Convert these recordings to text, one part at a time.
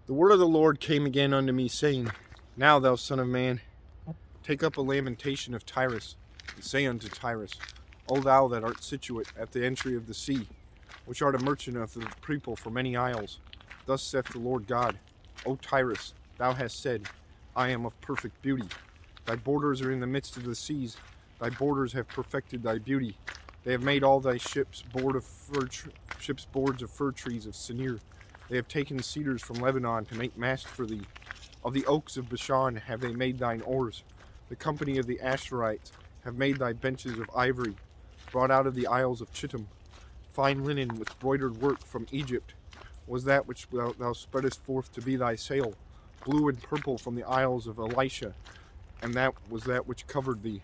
The word of the Lord came again unto me, saying, Now, thou son of man, take up a lamentation of Tyrus, and say unto Tyrus, O thou that art situate at the entry of the sea, which art a merchant of the people for many isles, thus saith the Lord God, O Tyrus, thou hast said, I am of perfect beauty. Thy borders are in the midst of the seas, thy borders have perfected thy beauty. They have made all thy ships boards of fir trees of Sinir. They have taken cedars from Lebanon to make masts for thee. Of the oaks of Bashan have they made thine oars. The company of the Asherites have made thy benches of ivory, brought out of the isles of Chittim. Fine linen with broidered work from Egypt was that which thou spreadest forth to be thy sail. Blue and purple from the isles of Elisha, and that was that which covered thee.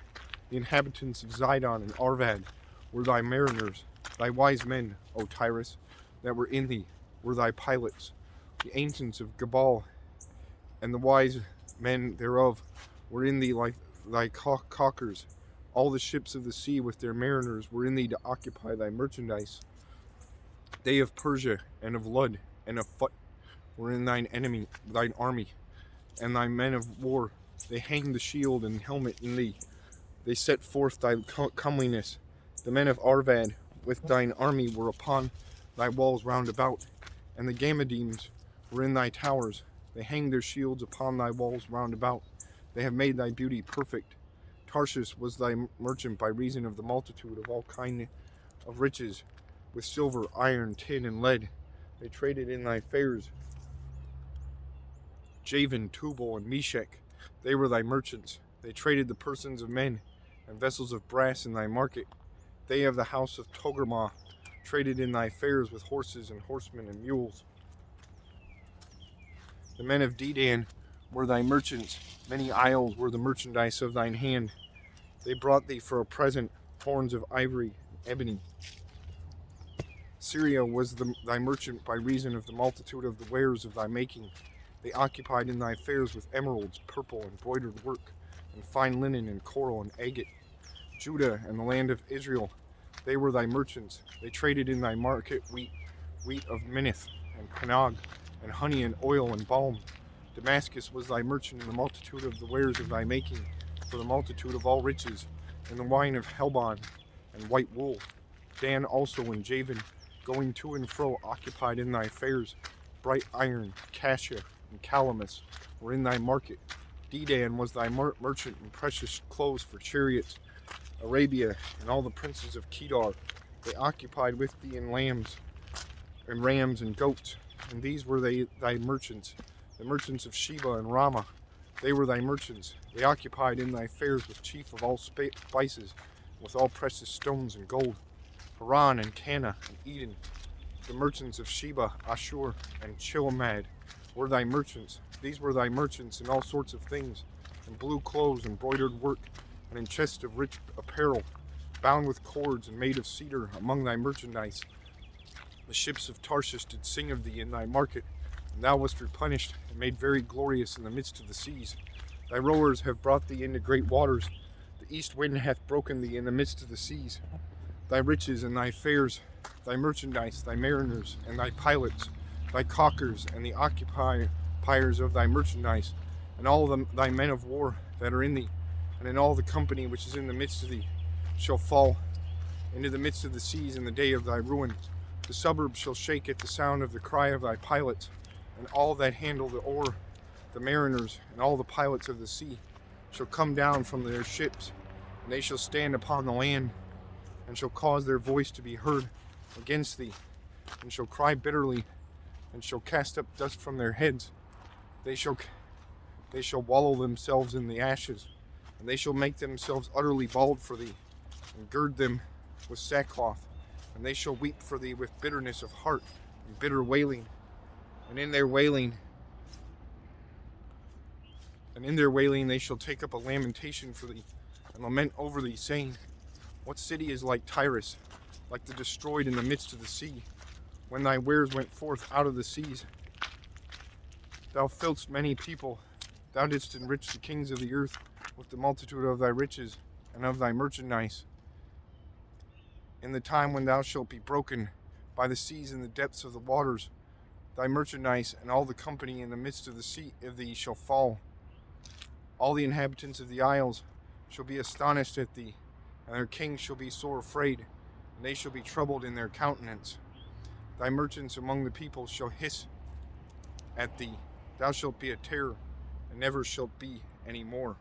The inhabitants of Zidon and Arvad were thy mariners. Thy wise men, O Tyrus, that were in thee, were thy pilots. The ancients of Gebal and the wise men thereof were in thee like thy caulkers. All the ships of the sea with their mariners were in thee to occupy thy merchandise. They of Persia and of Lud and of Phut were in thine army, and thy men of war. They hanged the shield and helmet in thee. They set forth thy comeliness. The men of Arvad with thine army were upon thy walls round about, and the Gammadims were in thy towers. They hanged their shields upon thy walls round about. They have made thy beauty perfect. Tarshish was thy merchant by reason of the multitude of all kind of riches, with silver, iron, tin, and lead. They traded in thy fairs. Javan, Tubal, and Meshech, they were thy merchants. They traded the persons of men and vessels of brass in thy market. They of the house of Togarmah traded in thy fairs with horses and horsemen and mules. The men of Dedan were thy merchants. Many isles were the merchandise of thine hand. They brought thee for a present horns of ivory and ebony. Syria was thy merchant by reason of the multitude of the wares of thy making. They occupied in thy fairs with emeralds, purple, and broidered work, and fine linen, and coral, and agate. Judah and the land of Israel, they were thy merchants. They traded in thy market wheat of Minnith, and Kanag, and honey, and oil, and balm. Damascus was thy merchant in the multitude of the wares of thy making, for the multitude of all riches, and the wine of Helbon, and white wool. Dan also and Javan, going to and fro, occupied in thy fairs. Bright iron, cassia, and calamus were in thy market. Dedan was thy merchant in precious clothes for chariots. Arabia and all the princes of Kedar, they occupied with thee in lambs and rams and goats, and these were thy merchants. The merchants of Sheba and Ramah, they were thy merchants. They occupied in thy fairs with chief of all spices, with all precious stones and gold. Haran and Cana and Eden, the merchants of Sheba, Ashur, and Chilamad were thy merchants. These were thy merchants in all sorts of things, in blue clothes and broidered work, and in chests of rich apparel, bound with cords and made of cedar among thy merchandise. The ships of Tarshish did sing of thee in thy market, and thou wast replenished and made very glorious in the midst of the seas. Thy rowers have brought thee into great waters. The east wind hath broken thee in the midst of the seas. Thy riches and thy fairs, thy merchandise, thy mariners and thy pilots, thy caulkers and the occupiers of thy merchandise, and all thy men of war that are in thee, and in all the company which is in the midst of thee, shall fall into the midst of the seas in the day of thy ruin. The suburbs shall shake at the sound of the cry of thy pilots, and all that handle the oar, the mariners, and all the pilots of the sea, shall come down from their ships, and they shall stand upon the land, and shall cause their voice to be heard against thee, and shall cry bitterly, and shall cast up dust from their heads. They shall wallow themselves in the ashes, and they shall make themselves utterly bald for thee, and gird them with sackcloth, and they shall weep for thee with bitterness of heart and bitter wailing, and in their wailing they shall take up a lamentation for thee, and lament over thee, saying, What city is like Tyrus, like the destroyed in the midst of the sea, when thy wares went forth out of the seas? Thou filledst many people, thou didst enrich the kings of the earth with the multitude of thy riches and of thy merchandise. In the time when thou shalt be broken by the seas in the depths of the waters, Thy merchandise and all the company in the midst of the sea of thee shall fall. All the inhabitants of the isles shall be astonished at thee, and their kings shall be sore afraid, and they shall be troubled in their countenance. Thy merchants among the people shall hiss at thee. Thou shalt be a terror, and never shalt be any more.